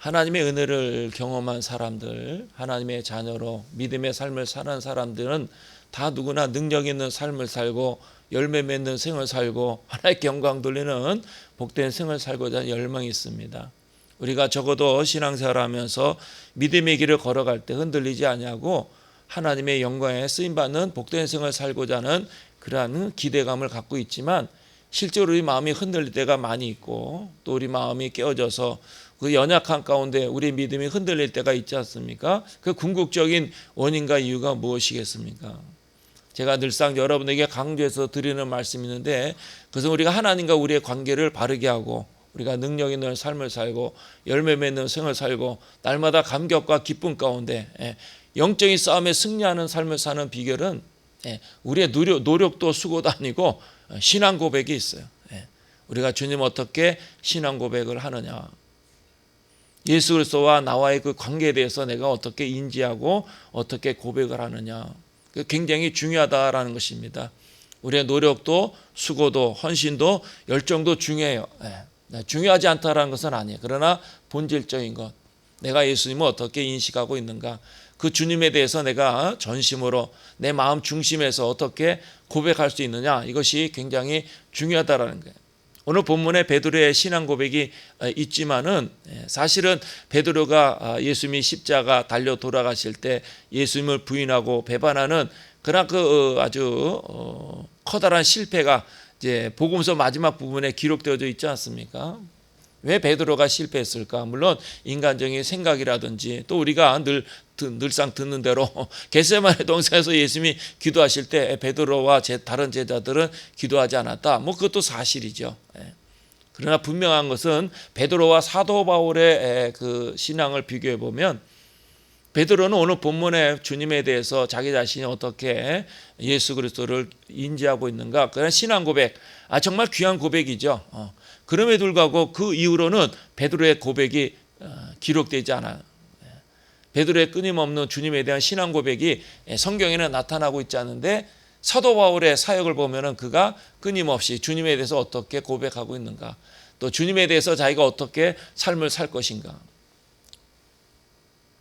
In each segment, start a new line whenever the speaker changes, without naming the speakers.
하나님의 은혜를 경험한 사람들, 하나님의 자녀로 믿음의 삶을 사는 사람들은 다 누구나 능력 있는 삶을 살고 열매 맺는 생을 살고 하나님께 영광 돌리는 복된 생을 살고자 하는 열망이 있습니다. 우리가 적어도 신앙생활하면서 믿음의 길을 걸어갈 때 흔들리지 아니하고 하나님의 영광에 쓰임받는 복된 생을 살고자 하는 그러한 기대감을 갖고 있지만 실제로 우리 마음이 흔들릴 때가 많이 있고 또 우리 마음이 깨어져서 그 연약한 가운데 우리 믿음이 흔들릴 때가 있지 않습니까? 그 궁극적인 원인과 이유가 무엇이겠습니까? 제가 늘상 여러분에게 강조해서 드리는 말씀이 있는데 그것은 우리가 하나님과 우리의 관계를 바르게 하고 우리가 능력 있는 삶을 살고 열매 맺는 생을 살고 날마다 감격과 기쁨 가운데 영적인 싸움에 승리하는 삶을 사는 비결은 우리의 노력도 수고도 아니고 신앙 고백이 있어요. 우리가 주님 어떻게 신앙 고백을 하느냐, 예수 그리스도와 나와의 그 관계에 대해서 내가 어떻게 인지하고 어떻게 고백을 하느냐, 굉장히 중요하다라는 것입니다. 우리의 노력도 수고도 헌신도 열정도 중요해요. 중요하지 않다라는 것은 아니에요. 그러나 본질적인 것, 내가 예수님을 어떻게 인식하고 있는가, 그 주님에 대해서 내가 전심으로 내 마음 중심에서 어떻게 고백할 수 있느냐, 이것이 굉장히 중요하다라는 거예요. 오늘 본문에 베드로의 신앙 고백이 있지만은 사실은 베드로가 예수님이 십자가 달려 돌아가실 때 예수님을 부인하고 배반하는 그런 그 아주 커다란 실패가 이제 복음서 마지막 부분에 기록되어져 있지 않습니까? 왜 베드로가 실패했을까? 물론 인간적인 생각이라든지 또 우리가 늘상 듣는 대로 겟세마네 동산에서 예수님이 기도하실 때 베드로와 다른 제자들은 기도하지 않았다. 그것도 사실이죠. 그러나 분명한 것은 베드로와 사도 바울의 그 신앙을 비교해 보면 베드로는 오늘 본문에 주님에 대해서 자기 자신이 어떻게 예수 그리스도를 인지하고 있는가, 그런 신앙 고백, 정말 귀한 고백이죠. 그럼에도 불구하고 그 이후로는 베드로의 고백이 기록되지 않아요. 베드로의 끊임없는 주님에 대한 신앙 고백이 성경에는 나타나고 있지 않은데 사도 바울의 사역을 보면은 그가 끊임없이 주님에 대해서 어떻게 고백하고 있는가, 또 주님에 대해서 자기가 어떻게 삶을 살 것인가.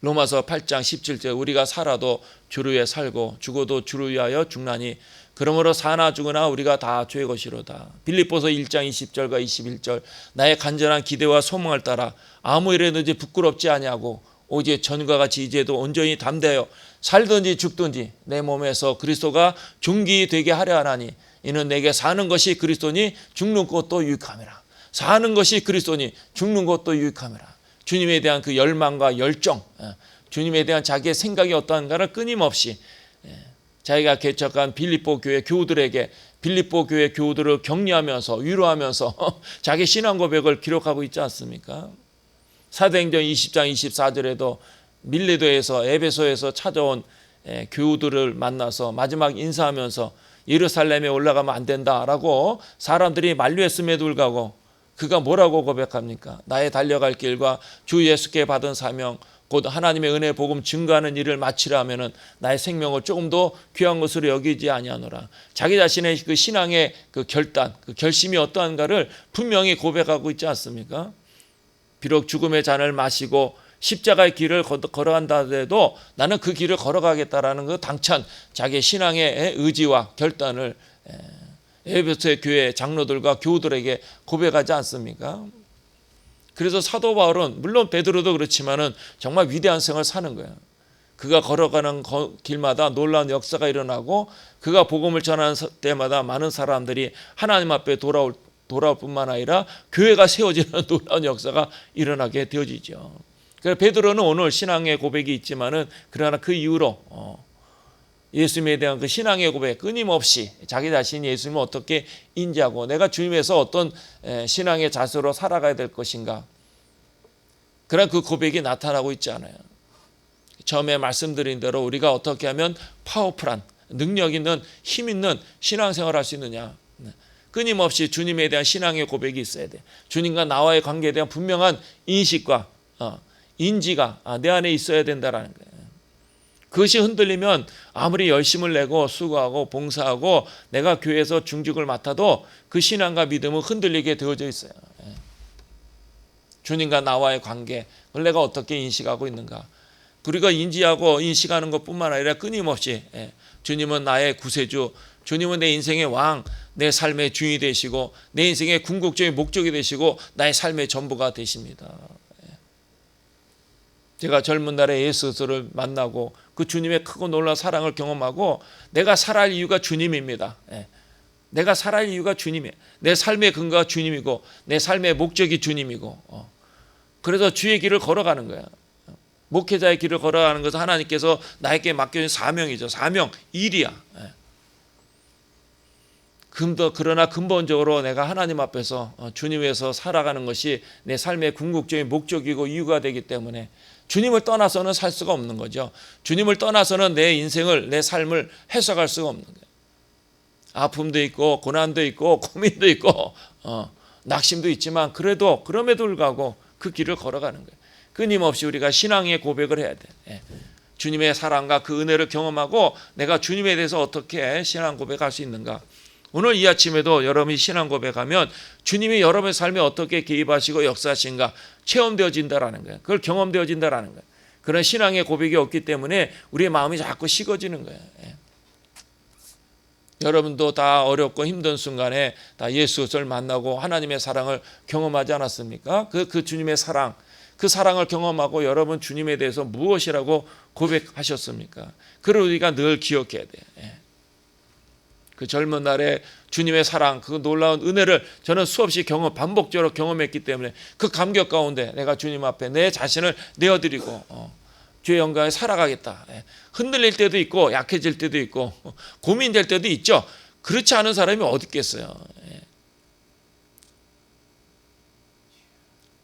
로마서 8장 17절 우리가 살아도 주를 위해 살고 죽어도 주를 위하여 죽나니 그러므로 사나 죽으나 우리가 다 주의 것이로다. 빌립보서 1장 20절과 21절 나의 간절한 기대와 소망을 따라 아무 일에든지 부끄럽지 아니하고 오직 전과 같이 이제도 온전히 담대하여 살든지 죽든지 내 몸에서 그리스도가 존귀되게 하려 하나니 이는 내게 사는 것이 그리스도니 죽는 것도 유익함이라. 사는 것이 그리스도니 죽는 것도 유익함이라. 주님에 대한 그 열망과 열정, 주님에 대한 자기의 생각이 어떠한가를 끊임없이 자기가 개척한 빌립보 교회 교우들에게 빌립보 교회 교우들을 격려하면서 위로하면서 자기 신앙 고백을 기록하고 있지 않습니까? 사도행전 20장 24절에도 밀레도에서 에베소에서 찾아온 교우들을 만나서 마지막 인사하면서 예루살렘에 올라가면 안 된다라고 사람들이 만류했음에도 불구하고 그가 뭐라고 고백합니까? 나의 달려갈 길과 주 예수께 받은 사명 곧 하나님의 은혜 복음 증거하는 일을 마치려 하면은 나의 생명을 조금 더 귀한 것으로 여기지 아니하노라. 자기 자신의 그 신앙의 그 결단, 그 결심이 어떠한가를 분명히 고백하고 있지 않습니까? 비록 죽음의 잔을 마시고 십자가의 길을 걸어간다 해도 나는 그 길을 걸어가겠다라는 그 당찬 자기의 신앙의 의지와 결단을 에베소의 교회 장로들과 교우들에게 고백하지 않습니까? 그래서 사도 바울은 물론 베드로도 그렇지만은 정말 위대한 생을 사는 거예요. 그가 걸어가는 길마다 놀라운 역사가 일어나고 그가 복음을 전하는 때마다 많은 사람들이 하나님 앞에 돌아올 뿐만 아니라 교회가 세워지는 놀라운 역사가 일어나게 되어지죠. 그래서 베드로는 오늘 신앙의 고백이 있지만은 그러나 그 이후로 예수님에 대한 그 신앙의 고백 끊임없이 자기 자신이 예수님을 어떻게 인지하고 내가 주님에서 어떤 신앙의 자세로 살아가야 될 것인가, 그런 그 고백이 나타나고 있지 않아요. 처음에 말씀드린 대로 우리가 어떻게 하면 파워풀한 능력 있는 힘 있는 신앙생활을 할 수 있느냐, 끊임없이 주님에 대한 신앙의 고백이 있어야 돼. 주님과 나와의 관계에 대한 분명한 인식과 인지가 내 안에 있어야 된다라는 거예요. 그것이 흔들리면 아무리 열심을 내고 수고하고 봉사하고 내가 교회에서 중직을 맡아도 그 신앙과 믿음은 흔들리게 되어져 있어요. 주님과 나와의 관계, 그걸 내가 어떻게 인식하고 있는가. 우리가 인지하고 인식하는 것뿐만 아니라 끊임없이 주님은 나의 구세주, 주님은 내 인생의 왕, 내 삶의 주인이 되시고 내 인생의 궁극적인 목적이 되시고 나의 삶의 전부가 되십니다. 제가 젊은 날에 예수를 만나고 그 주님의 크고 놀라운 사랑을 경험하고 내가 살아갈 이유가 주님입니다. 내가 살아갈 이유가 주님이에요. 내 삶의 근거가 주님이고 내 삶의 목적이 주님이고 그래서 주의 길을 걸어가는 거야. 목회자의 길을 걸어가는 것은 하나님께서 나에게 맡겨진 사명이죠. 사명, 일이야. 그러나 근본적으로 내가 하나님 앞에서 주님 위해서 살아가는 것이 내 삶의 궁극적인 목적이고 이유가 되기 때문에 주님을 떠나서는 살 수가 없는 거죠. 주님을 떠나서는 내 인생을, 내 삶을 해석할 수가 없는 거예요. 아픔도 있고 고난도 있고 고민도 있고 낙심도 있지만 그럼에도 불구하고 그 길을 걸어가는 거예요. 끊임없이 우리가 신앙의 고백을 해야 돼. 주님의 사랑과 그 은혜를 경험하고 내가 주님에 대해서 어떻게 신앙 고백할 수 있는가. 오늘 이 아침에도 여러분이 신앙 고백하면 주님이 여러분의 삶에 어떻게 개입하시고 역사하신가 체험되어진다라는 거예요. 그걸 경험되어진다라는 거예요. 그런 신앙의 고백이 없기 때문에 우리의 마음이 자꾸 식어지는 거예요. 여러분도 다 어렵고 힘든 순간에 다 예수를 만나고 하나님의 사랑을 경험하지 않았습니까? 그 주님의 사랑, 그 사랑을 경험하고 여러분 주님에 대해서 무엇이라고 고백하셨습니까? 그걸 우리가 늘 기억해야 돼. 그 젊은 날에 주님의 사랑, 그 놀라운 은혜를 저는 수없이 반복적으로 경험했기 때문에 그 감격 가운데 내가 주님 앞에 내 자신을 내어드리고 주의 영광에 살아가겠다. 흔들릴 때도 있고 약해질 때도 있고 고민될 때도 있죠. 그렇지 않은 사람이 어디 있겠어요.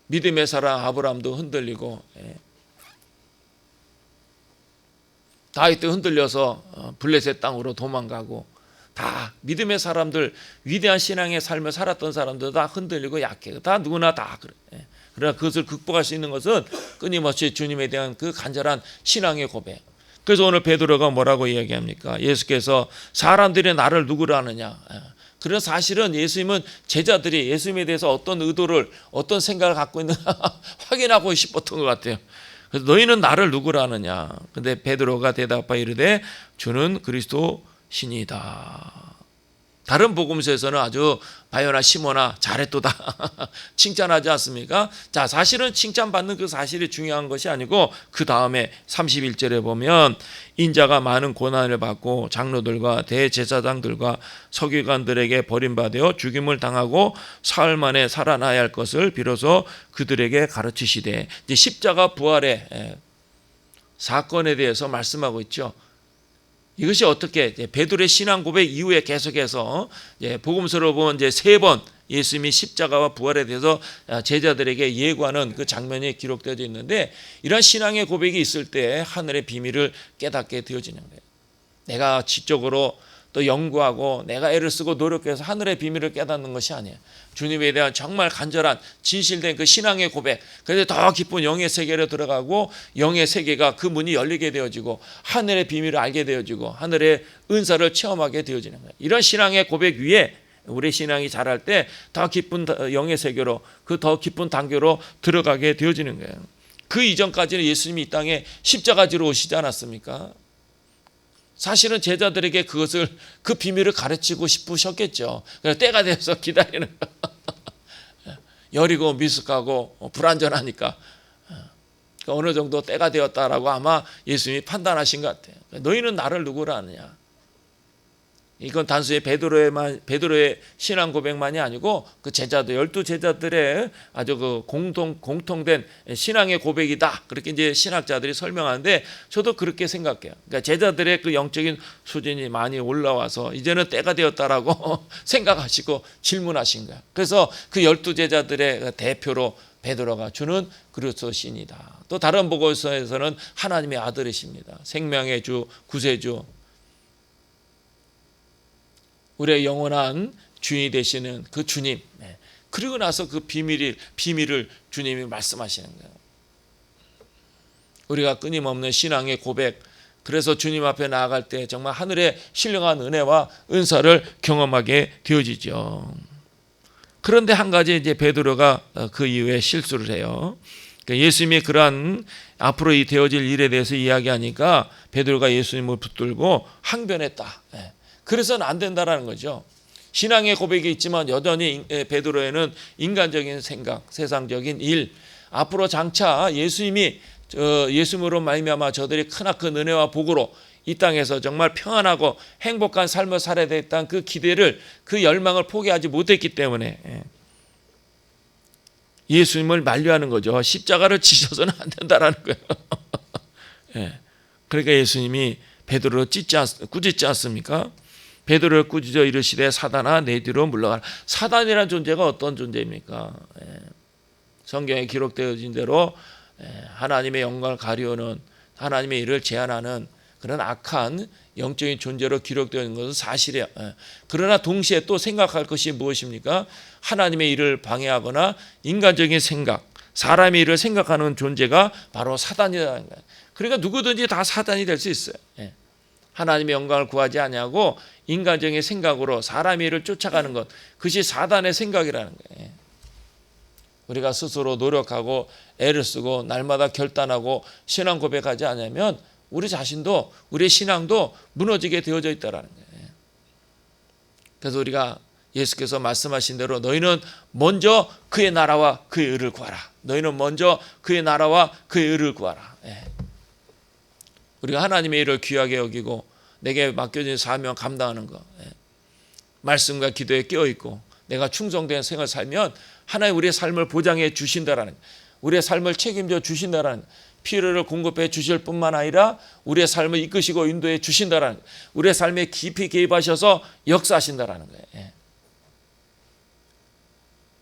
믿음의 사람 아브라함도 흔들리고 다윗도 흔들려서 블레셋 땅으로 도망가고 다 믿음의 사람들, 위대한 신앙의 삶을 살았던 사람들 다 흔들리고 약해. 다 누구나 다 그래. 그러나 그것을 극복할 수 있는 것은 끊임없이 주님에 대한 그 간절한 신앙의 고백. 그래서 오늘 베드로가 뭐라고 이야기합니까? 예수께서 사람들이 나를 누구로 아느냐. 그런 사실은 예수님은 제자들이 예수님에 대해서 어떤 의도를 어떤 생각을 갖고 있는가 확인하고 싶었던 것 같아요. 그래서 너희는 나를 누구로 아느냐. 근데 베드로가 대답하여 이르되 주는 그리스도 신이다. 다른 복음서에서는 아주 바요나 시모나 잘했도다 칭찬하지 않습니까? 자, 사실은 칭찬받는 그 사실이 중요한 것이 아니고 그 다음에 31절에 보면 인자가 많은 고난을 받고 장로들과 대제사장들과 서기관들에게 버림받아 죽임을 당하고 사흘 만에 살아나야 할 것을 비로소 그들에게 가르치시되, 이제 십자가 부활의 사건에 대해서 말씀하고 있죠. 이것이 어떻게 베드로의 신앙 고백 이후에 계속해서 복음서로 보면 이제 3번 예수님이 십자가와 부활에 대해서 제자들에게 예고하는 그 장면이 기록되어 있는데, 이런 신앙의 고백이 있을 때 하늘의 비밀을 깨닫게 되어지는 거예요. 내가 지적으로 또 연구하고 내가 애를 쓰고 노력해서 하늘의 비밀을 깨닫는 것이 아니에요. 주님에 대한 정말 간절한 진실된 그 신앙의 고백, 그래서 더 깊은 영의 세계로 들어가고 영의 세계가 그 문이 열리게 되어지고 하늘의 비밀을 알게 되어지고 하늘의 은사를 체험하게 되어지는 거예요. 이런 신앙의 고백 위에 우리 신앙이 자랄 때 더 깊은 영의 세계로, 그 더 깊은 단계로 들어가게 되어지는 거예요. 그 이전까지는 예수님이 이 땅에 십자가지로 오시지 않았습니까? 사실은 제자들에게 그 비밀을 가르치고 싶으셨겠죠. 그래서 때가 돼서 기다리는 거예요. 여리고 미숙하고 불안전하니까 어느 정도 때가 되었다라고 아마 예수님이 판단하신 것 같아요. 너희는 나를 누구라 하느냐. 이건 단순히 베드로의 신앙 고백만이 아니고 그 제자들 12제자들의 아주 그 공통된 신앙의 고백이다. 그렇게 이제 신학자들이 설명하는데 저도 그렇게 생각해요. 그러니까 제자들의 그 영적인 수준이 많이 올라와서 이제는 때가 되었다라고 생각하시고 질문하신 거예요. 그래서 그 12제자들의 대표로 베드로가 주는 그리스도 신이다. 또 다른 복음서에서는 하나님의 아들이십니다. 생명의 주, 구세주, 우리의 영원한 주인이 되시는 그 주님. 그리고 나서 그 비밀을 주님이 말씀하시는 거예요. 우리가 끊임없는 신앙의 고백, 그래서 주님 앞에 나아갈 때 정말 하늘의 신령한 은혜와 은사를 경험하게 되어지죠. 그런데 한 가지 이제 베드로가 그 이후에 실수를 해요. 그러니까 예수님이 그러한 앞으로 이 되어질 일에 대해서 이야기하니까 베드로가 예수님을 붙들고 항변했다. 그래서는 안 된다라는 거죠. 신앙의 고백이 있지만 여전히 베드로에는 인간적인 생각, 세상적인 일, 앞으로 장차 예수님이 예수님으로 말미암아 저들이 크나큰 은혜와 복으로 이 땅에서 정말 평안하고 행복한 삶을 살아야 되겠다는 그 기대를, 그 열망을 포기하지 못했기 때문에 예수님을 만류하는 거죠. 십자가를 지셔서는 안 된다라는 거예요. 그러니까 예수님이 베드로를 꾸짖지 않습니까? 베드로를 꾸짖어 이르시되 사단아 내 뒤로 물러가라. 사단이라는 존재가 어떤 존재입니까? 성경에 기록되어진 대로 하나님의 영광을 가리우는, 하나님의 일을 제한하는 그런 악한 영적인 존재로 기록되어 있는 것은 사실이에요. 그러나 동시에 또 생각할 것이 무엇입니까? 하나님의 일을 방해하거나 인간적인 생각, 사람의 일을 생각하는 존재가 바로 사단이라는 거예요. 그러니까 누구든지 다 사단이 될 수 있어요. 하나님의 영광을 구하지 아니하고 인간적인 생각으로 사람의 일을 쫓아가는 것, 그것이 사단의 생각이라는 거예요. 우리가 스스로 노력하고 애를 쓰고 날마다 결단하고 신앙 고백하지 않으면 우리 자신도, 우리의 신앙도 무너지게 되어져 있다라는 거예요. 그래서 우리가 예수께서 말씀하신 대로 너희는 먼저 그의 나라와 그의 의를 구하라. 너희는 먼저 그의 나라와 그의 의를 구하라. 우리가 하나님의 일을 귀하게 여기고 내게 맡겨진 사명 감당하는 것, 말씀과 기도에 깨어있고 내가 충성된 생활을 살면 하나님 우리의 삶을 보장해 주신다라는, 우리의 삶을 책임져 주신다라는, 필요를 공급해 주실 뿐만 아니라 우리의 삶을 이끄시고 인도해 주신다라는, 우리의 삶에 깊이 개입하셔서 역사하신다라는 거예요.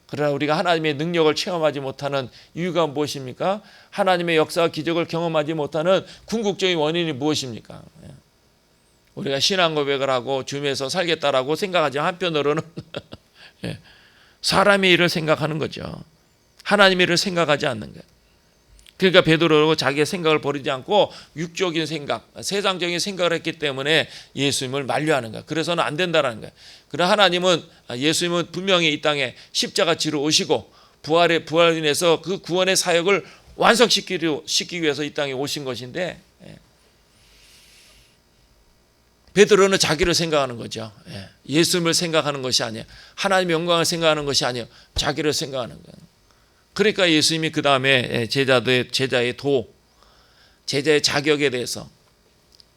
그러나 우리가 하나님의 능력을 체험하지 못하는 이유가 무엇입니까? 하나님의 역사와 기적을 경험하지 못하는 궁극적인 원인이 무엇입니까? 우리가 신앙 고백을 하고 주님에서 살겠다라고 생각하지만 한편으로는 사람의 일을 생각하는 거죠. 하나님의 일을 생각하지 않는 거예요. 그러니까 베드로는 자기의 생각을 버리지 않고 육적인 생각, 세상적인 생각을 했기 때문에 예수님을 만류하는 거예요. 그래서는 안 된다는 거예요. 그러나 하나님은, 예수님은 분명히 이 땅에 십자가 지러 오시고 부활로 인해서 그 구원의 사역을 완성시키기 위해서 이 땅에 오신 것인데, 베드로는 자기를 생각하는 거죠. 예수님을 생각하는 것이 아니에요. 하나님의 영광을 생각하는 것이 아니에요. 자기를 생각하는 거예요. 그러니까 예수님이 그 다음에 제자의 자격에 대해서,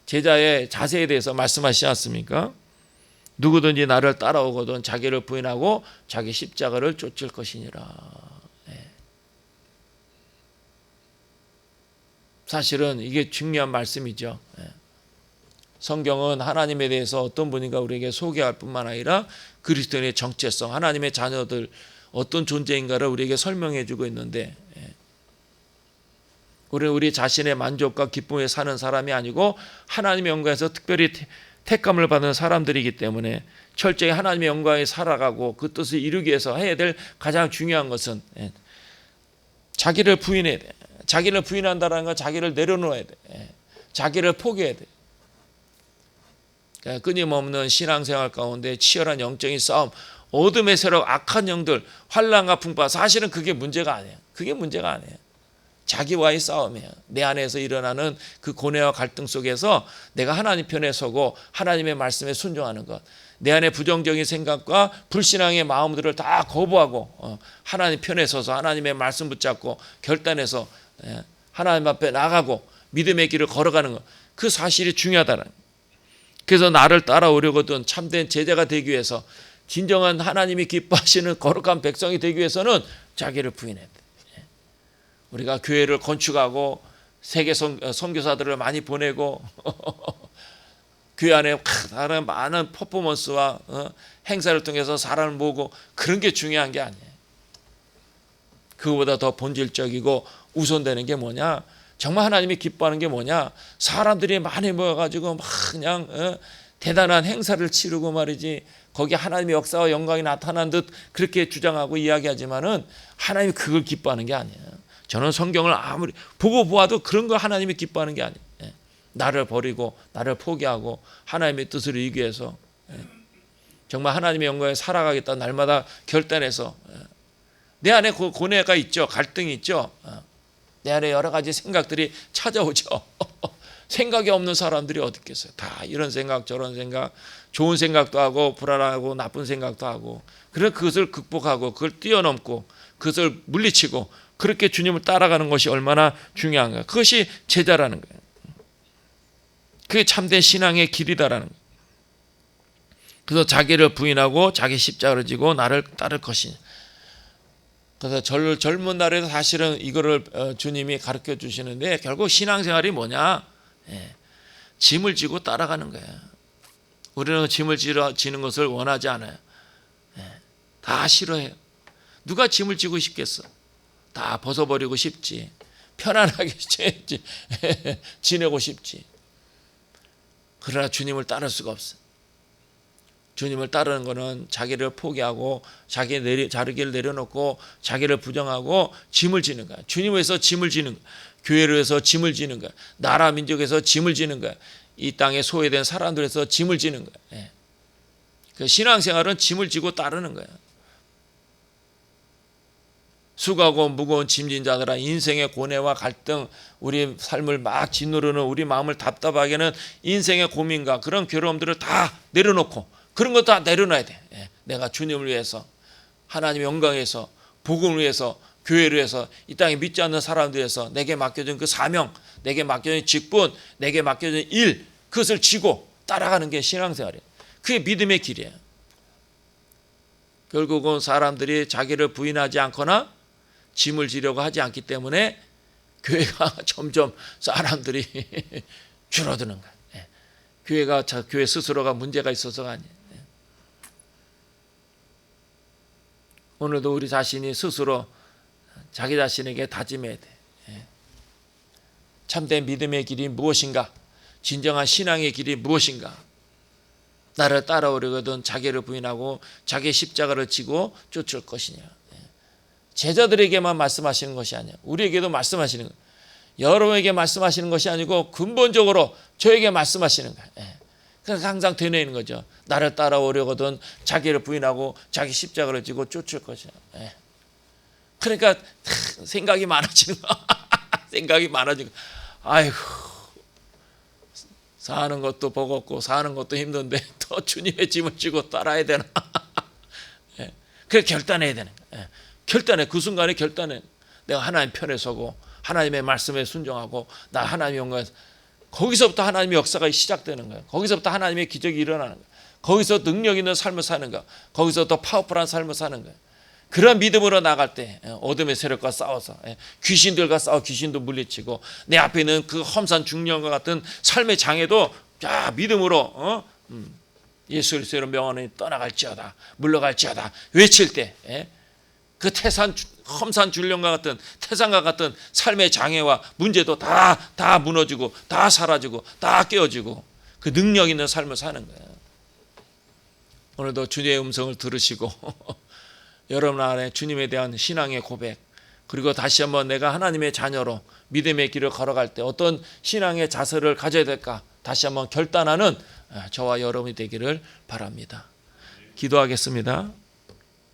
제자의 자세에 대해서 말씀하시지 않습니까? 누구든지 나를 따라오거든 자기를 부인하고 자기 십자가를 쫓을 것이니라. 사실은 이게 중요한 말씀이죠. 성경은 하나님에 대해서 어떤 분인가 우리에게 소개할 뿐만 아니라 그리스도인의 정체성, 하나님의 자녀들 어떤 존재인가를 우리에게 설명해 주고 있는데, 우리는 우리 자신의 만족과 기쁨에 사는 사람이 아니고 하나님의 영광에서 특별히 택감을 받은 사람들이기 때문에 철저히 하나님의 영광에 살아가고 그 뜻을 이루기 위해서 해야 될 가장 중요한 것은 자기를 부인해야 돼. 자기를 부인한다는 건 자기를 내려놓아야 돼. 자기를 포기해야 돼. 끊임없는 신앙생활 가운데 치열한 영적인 싸움, 어둠의 세력, 악한 영들, 환난과 풍파, 사실은 그게 문제가 아니에요. 그게 문제가 아니에요. 자기와의 싸움이에요. 내 안에서 일어나는 그 고뇌와 갈등 속에서 내가 하나님 편에 서고 하나님의 말씀에 순종하는 것, 내 안에 부정적인 생각과 불신앙의 마음들을 다 거부하고 하나님 편에 서서 하나님의 말씀 붙잡고 결단해서 하나님 앞에 나가고 믿음의 길을 걸어가는 것, 그 사실이 중요하다는 거예요. 그래서 나를 따라오려거든 참된 제자가 되기 위해서, 진정한 하나님이 기뻐하시는 거룩한 백성이 되기 위해서는 자기를 부인해야 돼. 우리가 교회를 건축하고 세계 선교사들을 많이 보내고 교회 안에 다른 많은 퍼포먼스와 행사를 통해서 사람을 모으고 그런 게 중요한 게 아니에요. 그거보다 더 본질적이고 우선되는 게 뭐냐? 정말 하나님이 기뻐하는 게 뭐냐? 사람들이 많이 모여가지고 막 그냥 대단한 행사를 치르고 말이지, 거기 하나님의 역사와 영광이 나타난 듯 그렇게 주장하고 이야기하지만은 하나님이 그걸 기뻐하는 게 아니에요. 저는 성경을 아무리 보고 보아도 그런 거 하나님이 기뻐하는 게 아니에요. 나를 버리고 나를 포기하고 하나님의 뜻을 이루기 위해서 정말 하나님의 영광에 살아가겠다 날마다 결단해서 내 안에 고뇌가 있죠. 갈등이 있죠. 내 안에 여러 가지 생각들이 찾아오죠. 생각이 없는 사람들이 어디 있겠어요. 다 이런 생각 저런 생각, 좋은 생각도 하고 불안하고 나쁜 생각도 하고, 그래서 그것을 극복하고 그걸 뛰어넘고 그것을 물리치고 그렇게 주님을 따라가는 것이 얼마나 중요한가. 그것이 제자라는 거예요. 그게 참된 신앙의 길이다라는 거예요. 그래서 자기를 부인하고 자기 십자가를 지고 나를 따를 것이냐. 그래서 젊은 날에도 사실은 이거를 주님이 가르쳐 주시는데, 결국 신앙생활이 뭐냐? 짐을 지고 따라가는 거예요. 우리는 짐을 지는 것을 원하지 않아요. 다 싫어해요. 누가 짐을 지고 싶겠어? 다 벗어버리고 싶지. 편안하게 지내고 싶지. 그러나 주님을 따를 수가 없어. 주님을 따르는 것은 자기를 포기하고 자기를 내려놓고 자기를 부정하고 짐을 지는 거야. 주님을 위해서 짐을 지는 거야. 교회를 위해서 짐을 지는 거야. 나라 민족에서 짐을 지는 거야. 이 땅에 소외된 사람들에서 짐을 지는 거야. 그 신앙생활은 짐을 지고 따르는 거야. 수고하고 무거운 짐진 자들아, 인생의 고뇌와 갈등, 우리 삶을 막 짓누르는 우리 마음을 답답하게 하는 인생의 고민과 그런 괴로움들을 다 내려놓고, 그런 것도 다 내려놔야 돼. 내가 주님을 위해서, 하나님의 영광을 위해서, 복음을 위해서, 교회를 위해서, 이 땅에 믿지 않는 사람들 위해서 내게 맡겨진 그 사명, 내게 맡겨진 직분, 내게 맡겨진 일, 그것을 지고 따라가는 게 신앙생활이에요. 그게 믿음의 길이에요. 결국은 사람들이 자기를 부인하지 않거나 짐을 지려고 하지 않기 때문에 교회가 점점 사람들이 줄어드는 거예요. 교회 스스로가 문제가 있어서가 아니에요. 오늘도 우리 자신이 스스로 자기 자신에게 다짐해야 돼. 참된 믿음의 길이 무엇인가? 진정한 신앙의 길이 무엇인가? 나를 따라오려거든 자기를 부인하고 자기 십자가를 지고 쫓을 것이냐. 제자들에게만 말씀하시는 것이 아니야. 우리에게도 말씀하시는 거예요. 여러분에게 말씀하시는 것이 아니고 근본적으로 저에게 말씀하시는 거예요. 그래서 항상 되뇌이는 거죠. 나를 따라오려거든 자기를 부인하고 자기 십자가를 지고 쫓을 것이야. 그러니까 생각이 많아지는 거. 생각이 많아지고, 아이고, 사는 것도 버겁고 사는 것도 힘든데 또 주님의 짐을 지고 따라야 되나. 그래 결단해야 되는 거야. 결단해. 그 순간에 결단해. 내가 하나님 편에 서고 하나님의 말씀에 순종하고 나 하나님의 영광에서, 거기서부터 하나님의 역사가 시작되는 거예요. 거기서부터 하나님의 기적이 일어나는 거예요. 거기서 능력 있는 삶을 사는 거예요. 거기서 더 파워풀한 삶을 사는 거예요. 그런 믿음으로 나갈 때 어둠의 세력과 싸워서 귀신들과 싸워 귀신도 물리치고, 내 앞에 있는 그 험산 중년과 같은 삶의 장애도 믿음으로 예수 그리스도의 명언이 떠나갈지어다 물러갈지어다 외칠 때 그 험산 줄령과 같은 태산과 같은 삶의 장애와 문제도 다 무너지고 다 사라지고 다 깨어지고 그 능력 있는 삶을 사는 거예요. 오늘도 주님의 음성을 들으시고 여러분 안에 주님에 대한 신앙의 고백, 그리고 다시 한번 내가 하나님의 자녀로 믿음의 길을 걸어갈 때 어떤 신앙의 자세를 가져야 될까 다시 한번 결단하는 저와 여러분이 되기를 바랍니다. 기도하겠습니다.